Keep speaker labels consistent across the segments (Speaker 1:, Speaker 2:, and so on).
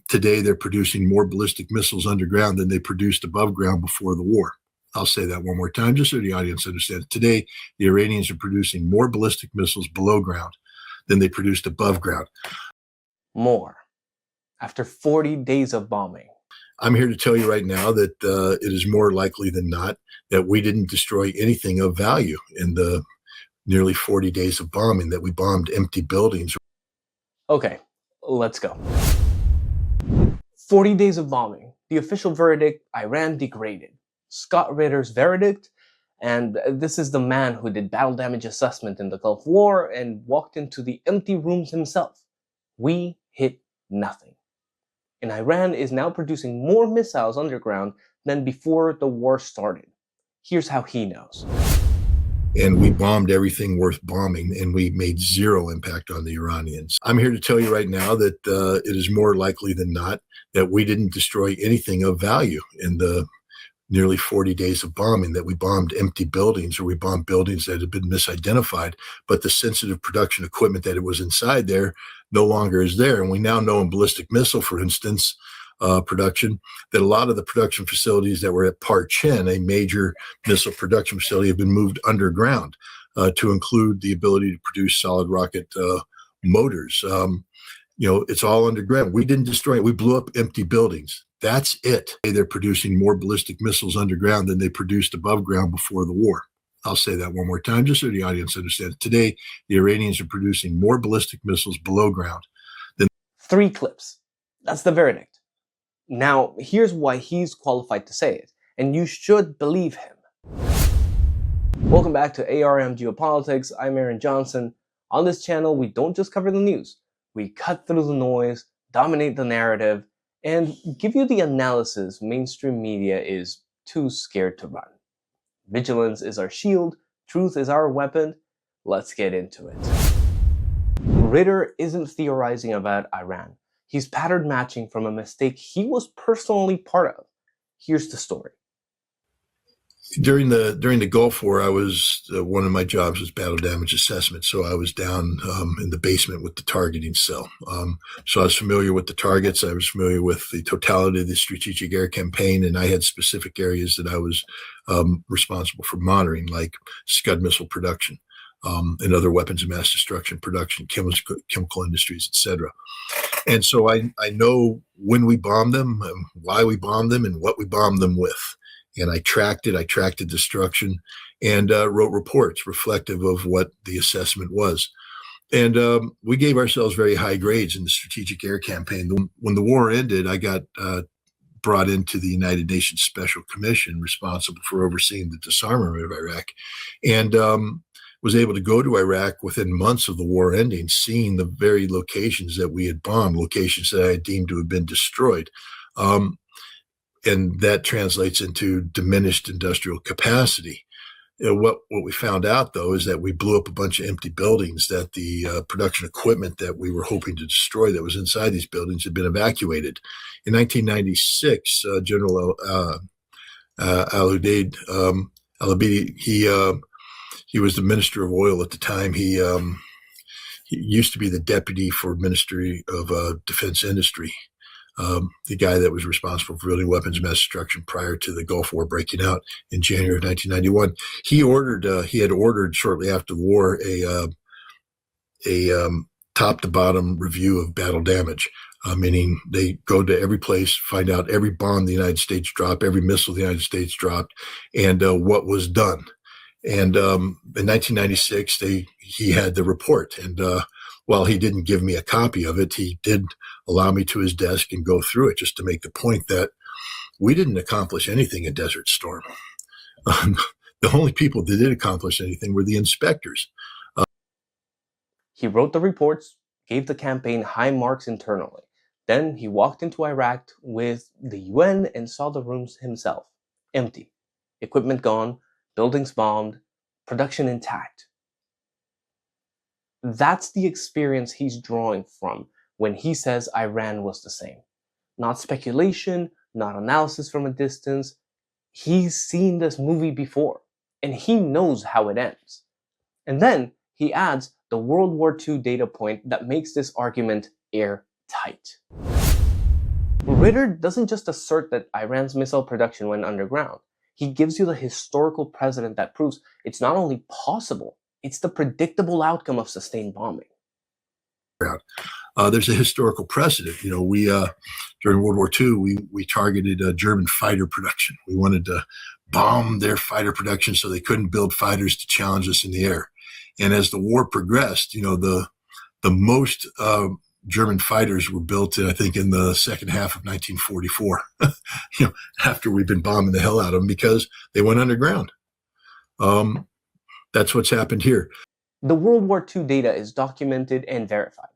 Speaker 1: Today, they're producing more ballistic missiles underground than they produced above ground before the war. I'll say that one more time, just so the audience understands. Today, the Iranians are producing more ballistic missiles below ground than they produced above ground.
Speaker 2: More. After 40 days of bombing.
Speaker 1: I'm here to tell you right now that it is more likely than not that we didn't destroy anything of value in the nearly 40 days of bombing, that we bombed empty buildings.
Speaker 2: Okay, let's go. 40 days of bombing. The official verdict, Iran degraded. Scott Ritter's verdict, and this is the man who did battle damage assessment in the Gulf War and walked into the empty rooms himself. We hit nothing. And Iran is now producing more missiles underground than before the war started. Here's how he knows.
Speaker 1: And we bombed everything worth bombing, and we made zero impact on the Iranians. I'm here to tell you right now that it is more likely than not that we didn't destroy anything of value in the nearly 40 days of bombing, that we bombed empty buildings, or we bombed buildings that had been misidentified, but the sensitive production equipment that it was inside there no longer is there. And we now know in ballistic missile, for instance, production, that a lot of the production facilities that were at Parchin, a major missile production facility, have been moved underground to include the ability to produce solid rocket motors. It's all underground. We didn't destroy it. We blew up empty buildings. That's it. They're producing more ballistic missiles underground than they produced above ground before the war. I'll say that one more time, just so the audience understands. Today, the Iranians are producing more ballistic missiles below ground than...
Speaker 2: 3 clips. That's the verdict. Now, here's why he's qualified to say it, and you should believe him. Welcome back to ARM Geopolitics. I'm Aaron Johnson. On this channel, we don't just cover the news. We cut through the noise, dominate the narrative, and give you the analysis mainstream media is too scared to run. Vigilance is our shield, truth is our weapon. Let's get into it. Ritter isn't theorizing about Iran. He's pattern matching from a mistake he was personally part of. Here's the story.
Speaker 1: During the Gulf War, I was one of my jobs was battle damage assessment. So I was down in the basement with the targeting cell. So I was familiar with the targets. I was familiar with the totality of the strategic air campaign, and I had specific areas that I was responsible for monitoring, like Scud missile production and other weapons of mass destruction production, chemical industries, etc. And so I know when we bombed them, why we bombed them, and what we bombed them with. And I tracked it. I tracked the destruction and wrote reports reflective of what the assessment was. And we gave ourselves very high grades in the strategic air campaign. When the war ended, I got brought into the United Nations Special Commission responsible for overseeing the disarmament of Iraq, and was able to go to Iraq within months of the war ending, seeing the very locations that we had bombed, locations that I had deemed to have been destroyed. And that translates into diminished industrial capacity. What we found out, though, is that we blew up a bunch of empty buildings, that the production equipment that we were hoping to destroy that was inside these buildings had been evacuated. In 1996, General Al-Udeid, Al-Abidi, he was the Minister of Oil at the time. He used to be the Deputy for Ministry of Defense Industry. The guy that was responsible for building weapons of mass destruction prior to the Gulf War breaking out in January of 1991. He had ordered shortly after the war a top to bottom review of battle damage, meaning they go to every place, find out every bomb the United States dropped, every missile the United States dropped, and what was done. And in 1996, he had the report, and while he didn't give me a copy of it, he did allow me to his desk and go through it, just to make the point that we didn't accomplish anything in Desert Storm. The only people that did accomplish anything were the inspectors.
Speaker 2: He wrote the reports, gave the campaign high marks internally. Then he walked into Iraq with the UN and saw the rooms himself. Empty. Equipment gone, buildings bombed, production intact. That's the experience he's drawing from when he says Iran was the same. Not speculation, not analysis from a distance. He's seen this movie before, and he knows how it ends. And then he adds the World War II data point that makes this argument airtight. Ritter doesn't just assert that Iran's missile production went underground. He gives you the historical precedent that proves it's not only possible, it's the predictable outcome of sustained bombing.
Speaker 1: There's a historical precedent. We during World War II, we targeted German fighter production. We wanted to bomb their fighter production so they couldn't build fighters to challenge us in the air. And as the war progressed, the most German fighters were built, I think, in the second half of 1944. After we've been bombing the hell out of them because they went underground. That's what's happened here.
Speaker 2: The World War II data is documented and verified.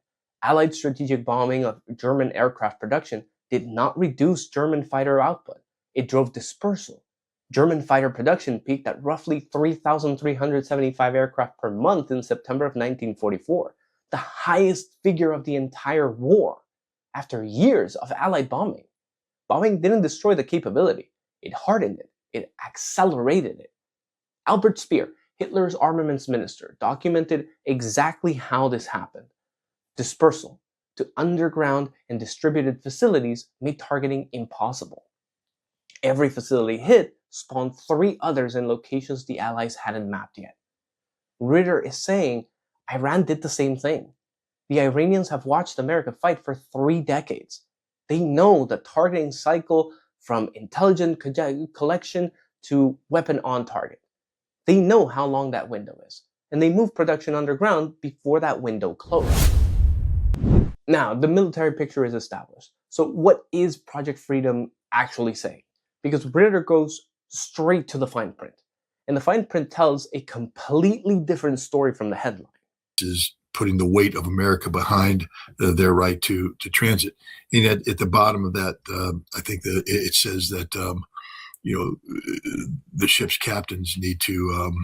Speaker 2: Allied strategic bombing of German aircraft production did not reduce German fighter output. It drove dispersal. German fighter production peaked at roughly 3,375 aircraft per month in September of 1944, the highest figure of the entire war, after years of Allied bombing. Bombing didn't destroy the capability. It hardened it. It accelerated it. Albert Speer, Hitler's armaments minister, documented exactly how this happened. Dispersal to underground and distributed facilities made targeting impossible. Every facility hit spawned 3 others in locations the Allies hadn't mapped yet. Ritter is saying Iran did the same thing. The Iranians have watched America fight for 3 decades. They know the targeting cycle from intelligence collection to weapon on target. They know how long that window is, and they move production underground before that window closed. Now, the military picture is established. So what is Project Freedom actually saying? Because Ritter goes straight to the fine print. And the fine print tells a completely different story from the headline.
Speaker 1: Is putting the weight of America behind their right to transit. And at the bottom of that, I think that it says that, the ship's captains need to,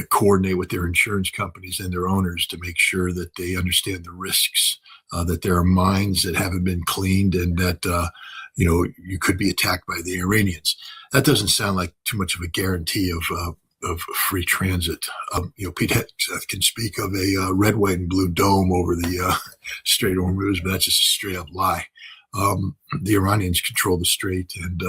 Speaker 1: coordinate with their insurance companies and their owners to make sure that they understand the risks, that there are mines that haven't been cleaned, and that you could be attacked by the Iranians. That doesn't sound like too much of a guarantee of free transit. Pete Hegseth can speak of a red, white, and blue dome over the Strait of Hormuz, but that's just a straight up lie. The Iranians control the strait and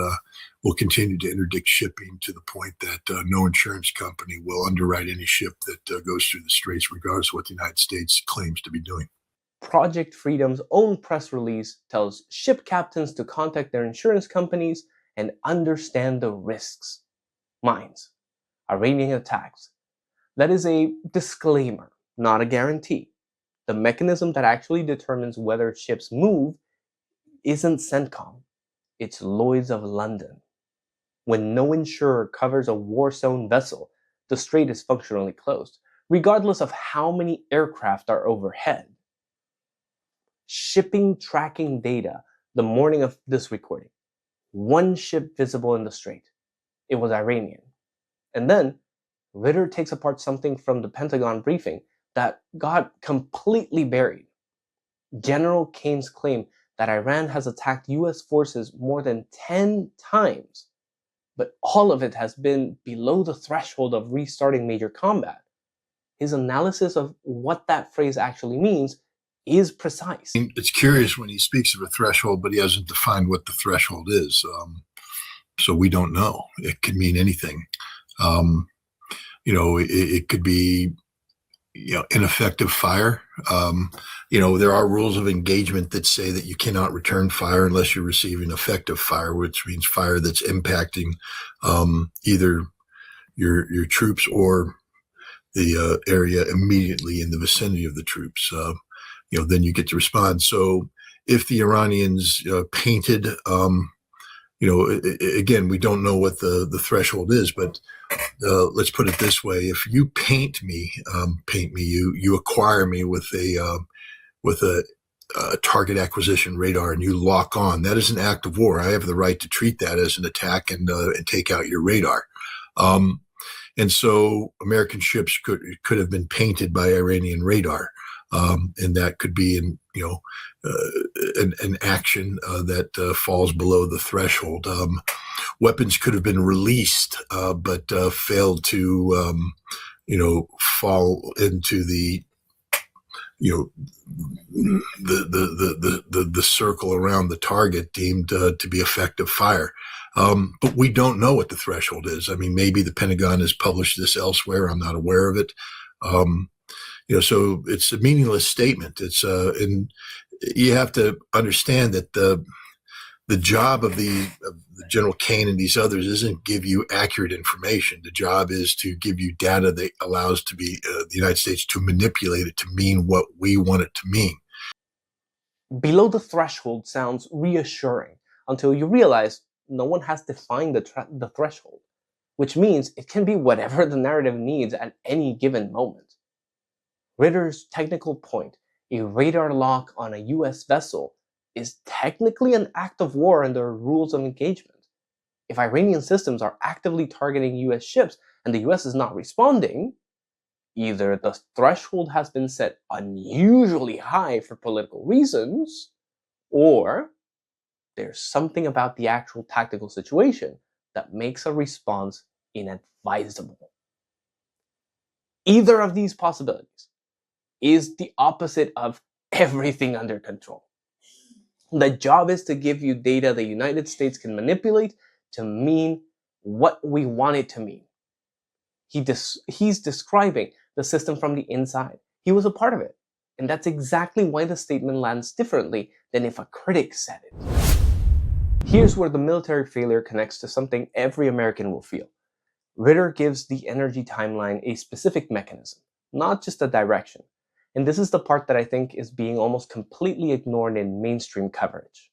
Speaker 1: will continue to interdict shipping to the point that no insurance company will underwrite any ship that goes through the straits, regardless of what the United States claims to be doing.
Speaker 2: Project Freedom's own press release tells ship captains to contact their insurance companies and understand the risks. Mines, Iranian attacks. That is a disclaimer, not a guarantee. The mechanism that actually determines whether ships move isn't CENTCOM, it's Lloyd's of London. When no insurer covers a war-zone vessel, the strait is functionally closed, regardless of how many aircraft are overhead. Shipping tracking data the morning of this recording. 1 ship visible in the strait. It was Iranian. And then, Ritter takes apart something from the Pentagon briefing that got completely buried. General Kane's claim that Iran has attacked US forces more than 10 times, but all of it has been below the threshold of restarting major combat. His analysis of what that phrase actually means is precise.
Speaker 1: It's curious when he speaks of a threshold, but he hasn't defined what the threshold is. So we don't know. It could mean anything. It could be ineffective fire. There are rules of engagement that say that you cannot return fire unless you're receiving effective fire, which means fire that's impacting either your troops or the area immediately in the vicinity of the troops. Then you get to respond. So if the Iranians painted, again, we don't know what the threshold is, but let's put it this way: if you paint me, you acquire me with a target acquisition radar, and you lock on. That is an act of war. I have the right to treat that as an attack and take out your radar. And so American ships could have been painted by Iranian radar, and that could be an action that falls below the threshold. Weapons could have been released, but failed to, fall into the the circle around the target deemed to be effective fire. But we don't know what the threshold is. I mean, maybe the Pentagon has published this elsewhere. I'm not aware of it. So it's a meaningless statement. And you have to understand that the job of the General Kane and these others isn't give you accurate information. The job is to give you data that allows to be the United States to manipulate it to mean what we want it to mean.
Speaker 2: Below the threshold sounds reassuring until you realize no one has defined the threshold, which means it can be whatever the narrative needs at any given moment. Ritter's technical point, a radar lock on a US vessel, is technically an act of war under rules of engagement. If Iranian systems are actively targeting US ships and the US is not responding, either the threshold has been set unusually high for political reasons, or there's something about the actual tactical situation that makes a response inadvisable. Either of these possibilities is the opposite of everything under control. The job is to give you data the United States can manipulate to mean what we want it to mean. He's describing the system from the inside. He was a part of it. And that's exactly why the statement lands differently than if a critic said it. Here's where the military failure connects to something every American will feel. Ritter gives the energy timeline a specific mechanism, not just a direction. And this is the part that I think is being almost completely ignored in mainstream coverage.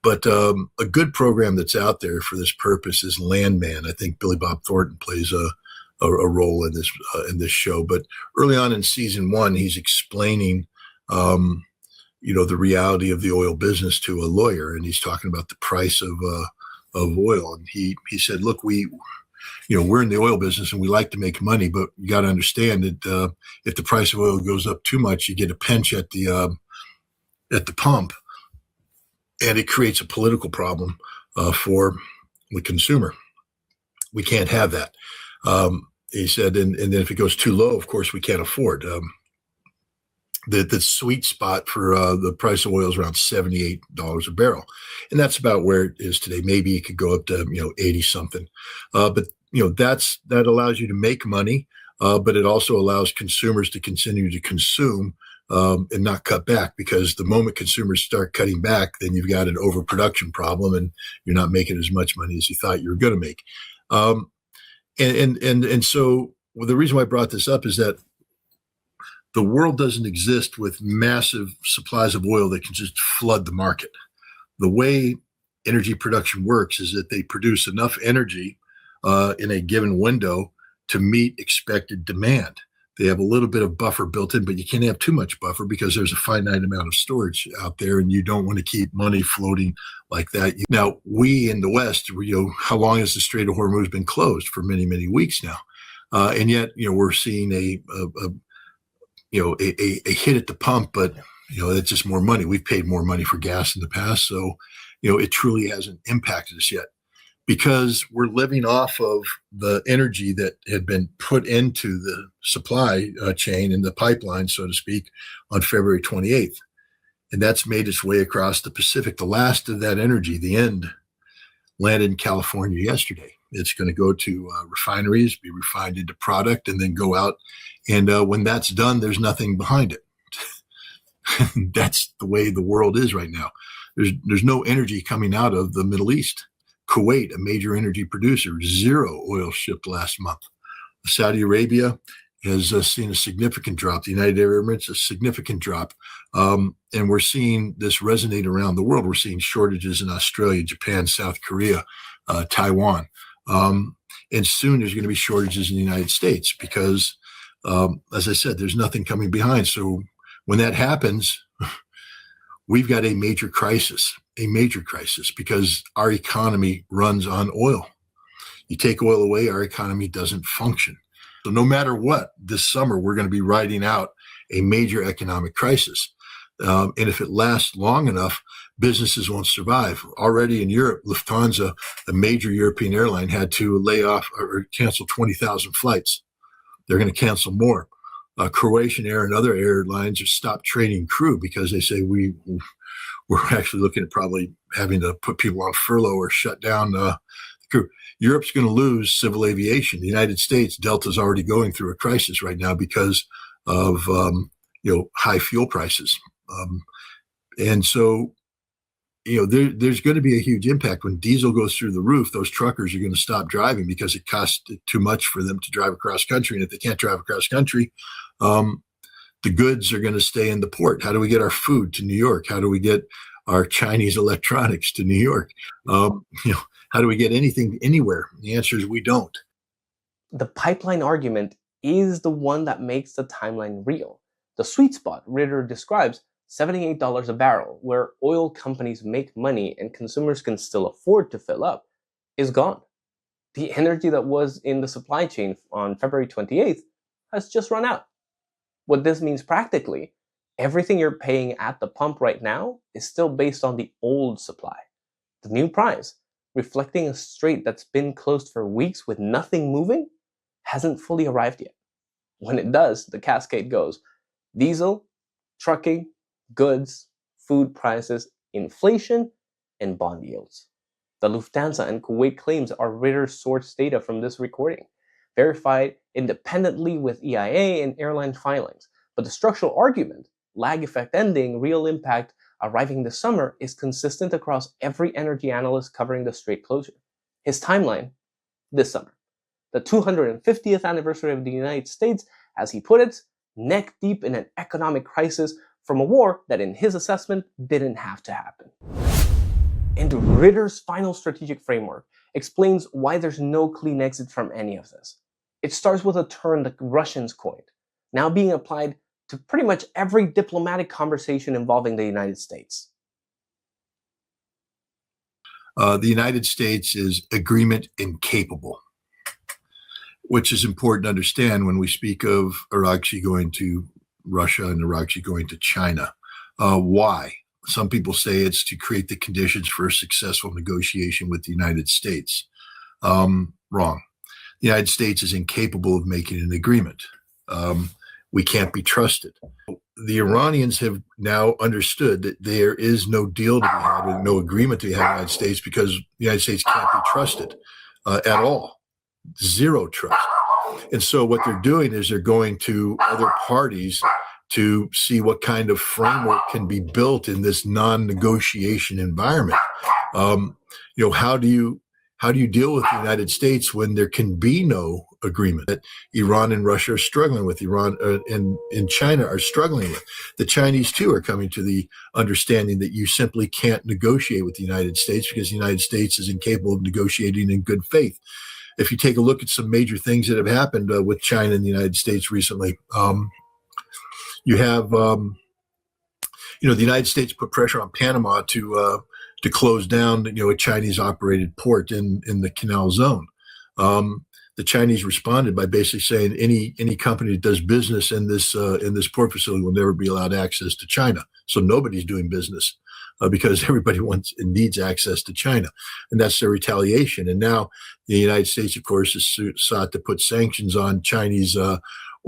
Speaker 1: But a good program that's out there for this purpose is Landman. I think Billy Bob Thornton plays a role in this show. But early on in season 1, he's explaining, the reality of the oil business to a lawyer, and he's talking about the price of oil. And he said, "Look, we're in the oil business and we like to make money, but you got to understand that if the price of oil goes up too much, you get a pinch at the pump, and it creates a political problem for the consumer. We can't have that." He said, and then if it goes too low, of course, we can't afford. The sweet spot for the price of oil is around $78 a barrel, and that's about where it is today. Maybe it could go up to 80 something, but that allows you to make money, but it also allows consumers to continue to consume and not cut back, because the moment consumers start cutting back, then you've got an overproduction problem and you're not making as much money as you thought you were going to make. And so the reason why I brought this up is that the world doesn't exist with massive supplies of oil that can just flood the market. The way energy production works is that they produce enough energy in a given window to meet expected demand. They have a little bit of buffer built in, but you can't have too much buffer because there's a finite amount of storage out there, and you don't want to keep money floating like that. Now, we in the West, how long has the Strait of Hormuz been closed? For many, many weeks now, and yet, we're seeing a hit at the pump, but it's just more money. We've paid more money for gas in the past, so it truly hasn't impacted us yet, because we're living off of the energy that had been put into the supply chain in the pipeline, so to speak, on February 28th. And that's made its way across the Pacific. The last of that energy, the end, landed in California yesterday. It's going to go to refineries, be refined into product, and then go out. And when that's done, there's nothing behind it. That's the way the world is right now. There's no energy coming out of the Middle East. Kuwait, a major energy producer, 0 oil shipped last month. Saudi Arabia has seen a significant drop. The United Arab Emirates, a significant drop. And we're seeing this resonate around the world. We're seeing shortages in Australia, Japan, South Korea, Taiwan. And soon there's going to be shortages in the United States because, as I said, there's nothing coming behind. So when that happens, we've got a major crisis because our economy runs on oil. You take oil away, our economy doesn't function. So no matter what, this summer, we're going to be riding out a major economic crisis. And if it lasts long enough, businesses won't survive. Already in Europe, Lufthansa, a major European airline, had to lay off or cancel 20,000 flights. They're going to cancel more. Croatian Air and other airlines have stopped training crew because they say we're actually looking at probably having to put people on furlough or shut down the crew. Europe's going to lose civil aviation. The United States, Delta's already going through a crisis right now because of high fuel prices, and so there's going to be a huge impact when diesel goes through the roof. Those truckers are going to stop driving because it costs too much for them to drive across country, and if they can't drive across country, the goods are going to stay in the port. How do we get our food to New York? How do we get our Chinese electronics to New York? How do we get anything anywhere? The answer is we don't.
Speaker 2: The pipeline argument is the one that makes the timeline real. The sweet spot Ritter describes, $78 a barrel, where oil companies make money and consumers can still afford to fill up, is gone. The energy that was in the supply chain on February 28th has just run out. What this means practically, everything you're paying at the pump right now is still based on the old supply. The new price, reflecting a strait that's been closed for weeks with nothing moving, hasn't fully arrived yet. When it does, the cascade goes: diesel, trucking, goods, food prices, inflation, and bond yields. The Lufthansa and Kuwait claims are Ritter's source data from this recording, verified independently with EIA and airline filings. But the structural argument, lag effect ending, real impact arriving this summer, is consistent across every energy analyst covering the strait closure. His timeline, this summer. The 250th anniversary of the United States, as he put it, neck deep in an economic crisis from a war that, in his assessment, didn't have to happen. And Ritter's final strategic framework explains why there's no clean exit from any of this. It starts with a term the Russians coined, now being applied to pretty much every diplomatic conversation involving the United States.
Speaker 1: The United States is agreement incapable, which is important to understand when we speak of Irakchi going to Russia and Irakchi going to China. Why? Some people say it's to create the conditions for a successful negotiation with the United States. Wrong. The United States is incapable of making an agreement. We can't be trusted. The Iranians have now understood that there is no deal to be had, no agreement to be had in the United States, because the United States can't be trusted at all. Zero trust. And so what they're doing is they're going to other parties to see what kind of framework can be built in this non-negotiation environment. How do you deal with the United States when there can be no agreement that Iran and Russia are struggling with, Iran and China are struggling with? The Chinese, too, are coming to the understanding that you simply can't negotiate with the United States because the United States is incapable of negotiating in good faith. If you take a look at some major things that have happened with China and the United States recently, you have, the United States put pressure on Panama to close down, a Chinese-operated port in the Canal Zone. The Chinese responded by basically saying any company that does business in this port facility will never be allowed access to China. So nobody's doing business because everybody wants and needs access to China, and that's their retaliation. And now the United States, of course, has sought to put sanctions on Chinese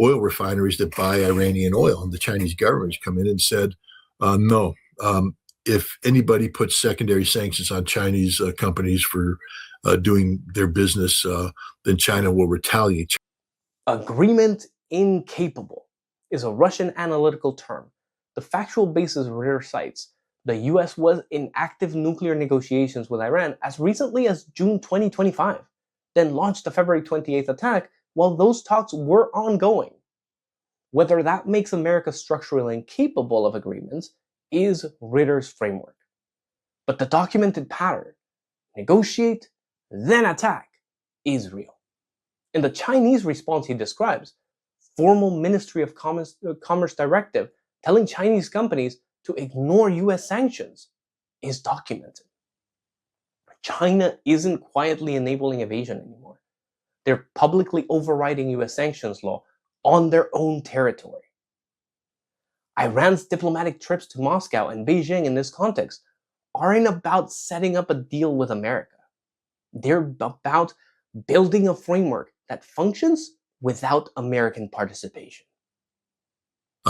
Speaker 1: oil refineries that buy Iranian oil, and the Chinese government has come in and said, no. If anybody puts secondary sanctions on Chinese companies for doing their business, then China will retaliate.
Speaker 2: Agreement incapable is a Russian analytical term. The factual basis Ritter cites: the US was in active nuclear negotiations with Iran as recently as June 2025, then launched the February 28th attack while those talks were ongoing. Whether that makes America structurally incapable of agreements is Ritter's framework. But the documented pattern, negotiate, then attack, is real. In the Chinese response he describes, formal Ministry of Commerce directive telling Chinese companies to ignore US sanctions is documented. China isn't quietly enabling evasion anymore. They're publicly overriding US sanctions law on their own territory. Iran's diplomatic trips to Moscow and Beijing in this context aren't about setting up a deal with America. They're about building a framework that functions without American participation.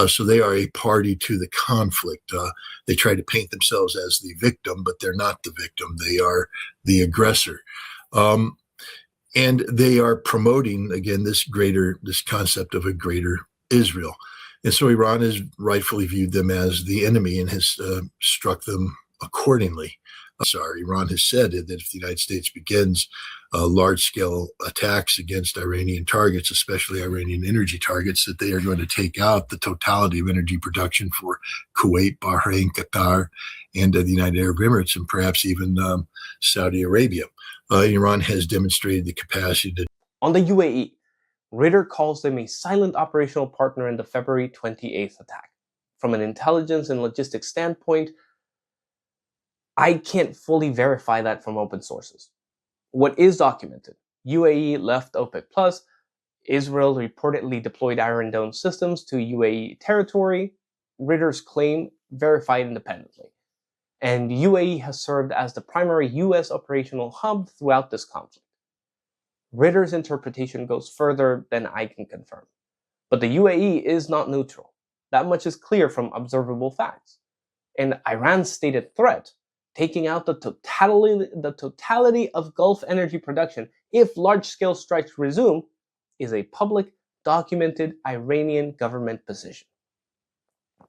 Speaker 1: So they are a party to the conflict. They try to paint themselves as the victim, but they're not the victim. They are the aggressor. And they are promoting, again, this concept of a greater Israel. And so Iran has rightfully viewed them as the enemy and has struck them accordingly. Iran has said that if the United States begins large-scale attacks against Iranian targets, especially Iranian energy targets, that they are going to take out the totality of energy production for Kuwait, Bahrain, Qatar, and the United Arab Emirates, and perhaps even Saudi Arabia. Iran has demonstrated the capacity to...
Speaker 2: On the UAE, Ritter calls them a silent operational partner in the February 28th attack. From an intelligence and logistics standpoint, I can't fully verify that from open sources. What is documented: UAE left OPEC+, Israel reportedly deployed Iron Dome systems to UAE territory, Ritter's claim verified independently. And UAE has served as the primary US operational hub throughout this conflict. Ritter's interpretation goes further than I can confirm. But the UAE is not neutral. That much is clear from observable facts. And Iran's stated threat, taking out the totality of Gulf energy production if large-scale strikes resume, is a public, documented Iranian government position.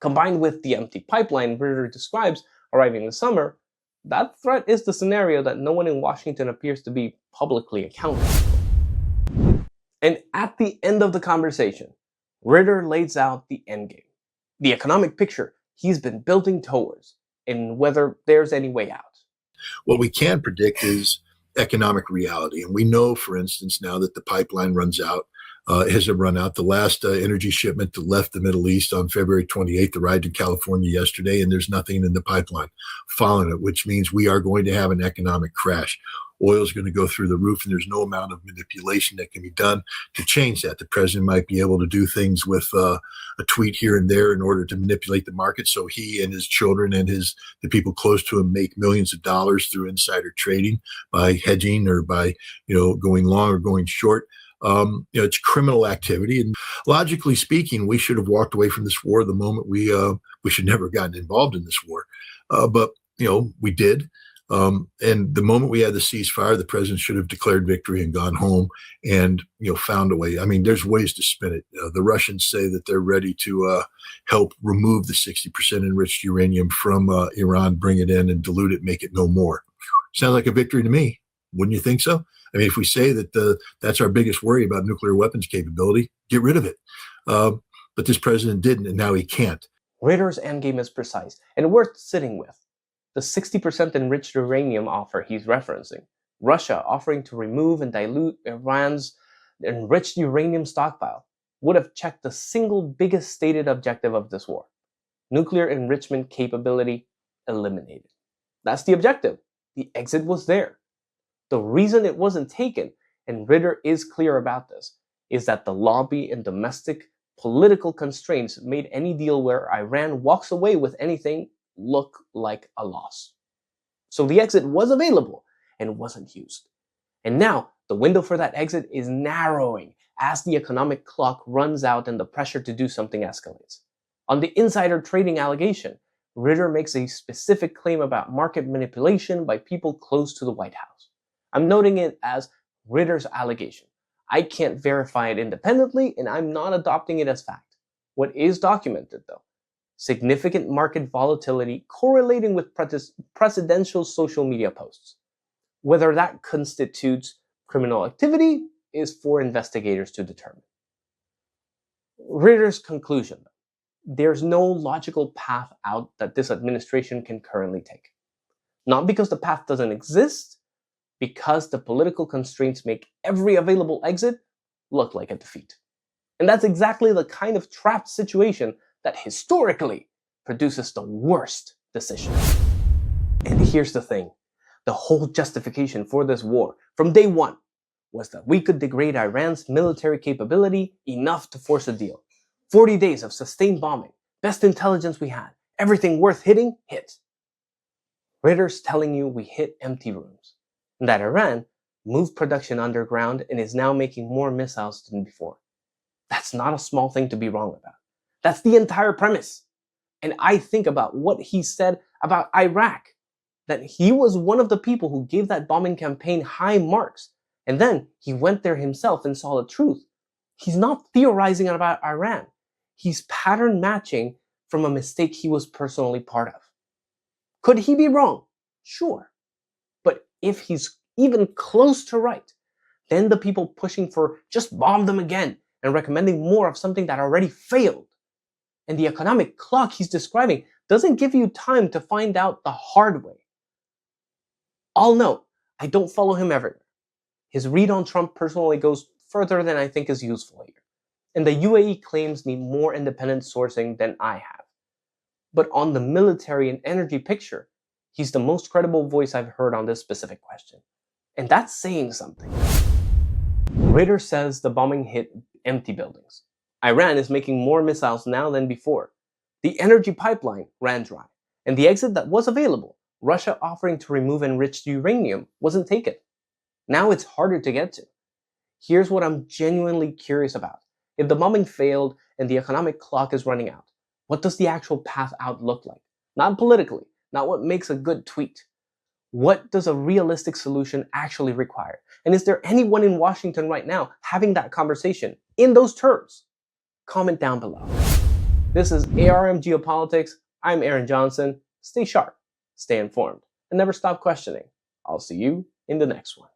Speaker 2: Combined with the empty pipeline Ritter describes arriving this summer, that threat is the scenario that no one in Washington appears to be publicly accountable for. And at the end of the conversation, Ritter lays out the endgame, the economic picture he's been building towards, and whether there's any way out.
Speaker 1: What we can predict is economic reality. And we know, for instance, now that the pipeline has run out. The last energy shipment left the Middle East on February 28th, arrived in California yesterday, and there's nothing in the pipeline following it, which means we are going to have an economic crash. Oil is going to go through the roof, and there's no amount of manipulation that can be done to change that. The president might be able to do things with a tweet here and there in order to manipulate the market, so he and his children and the people close to him make millions of dollars through insider trading by hedging or by going long or going short. It's criminal activity, and logically speaking, we should have walked away from this war the moment we should never have gotten involved in this war, but we did. And the moment we had the ceasefire, the president should have declared victory and gone home and, found a way. I mean, there's ways to spin it. The Russians say that they're ready to help remove the 60% enriched uranium from Iran, bring it in and dilute it, make it no more. Sounds like a victory to me. Wouldn't you think so? I mean, if we say that that's our biggest worry about nuclear weapons capability, get rid of it. But this president didn't, and now he can't.
Speaker 2: Ritter's endgame is precise and worth sitting with. The 60% enriched uranium offer he's referencing, Russia offering to remove and dilute Iran's enriched uranium stockpile, would have checked the single biggest stated objective of this war: nuclear enrichment capability eliminated. That's the objective. The exit was there. The reason it wasn't taken, and Ritter is clear about this, is that the lobby and domestic political constraints made any deal where Iran walks away with anything look like a loss. So the exit was available and wasn't used. And now the window for that exit is narrowing as the economic clock runs out and the pressure to do something escalates. On the insider trading allegation, Ritter makes a specific claim about market manipulation by people close to the White House. I'm noting it as Ritter's allegation. I can't verify it independently, and I'm not adopting it as fact. What is documented, though: significant market volatility correlating with presidential social media posts. Whether that constitutes criminal activity is for investigators to determine. Ritter's conclusion: there's no logical path out that this administration can currently take. Not because the path doesn't exist, because the political constraints make every available exit look like a defeat. And that's exactly the kind of trapped situation that historically produces the worst decisions. And here's the thing: the whole justification for this war from day one was that we could degrade Iran's military capability enough to force a deal. 40 days of sustained bombing, best intelligence we had, everything worth hitting, hit. Ritter's telling you we hit empty rooms, and that Iran moved production underground and is now making more missiles than before. That's not a small thing to be wrong about. That's the entire premise. And I think about what he said about Iraq, that he was one of the people who gave that bombing campaign high marks. And then he went there himself and saw the truth. He's not theorizing about Iran. He's pattern matching from a mistake he was personally part of. Could he be wrong? Sure. But if he's even close to right, then the people pushing for just bomb them again and recommending more of something that already failed. And the economic clock he's describing doesn't give you time to find out the hard way. I'll note, I don't follow him everywhere. His read on Trump personally goes further than I think is useful here. And the UAE claims need more independent sourcing than I have. But on the military and energy picture, he's the most credible voice I've heard on this specific question. And that's saying something. Ritter says the bombing hit empty buildings. Iran is making more missiles now than before. The energy pipeline ran dry, and the exit that was available, Russia offering to remove enriched uranium, wasn't taken. Now it's harder to get to. Here's what I'm genuinely curious about. If the bombing failed and the economic clock is running out, what does the actual path out look like? Not politically, not what makes a good tweet. What does a realistic solution actually require? And is there anyone in Washington right now having that conversation in those terms? Comment down below. This is ARM Geopolitics. I'm Aaron Johnson. Stay sharp, stay informed, and never stop questioning. I'll see you in the next one.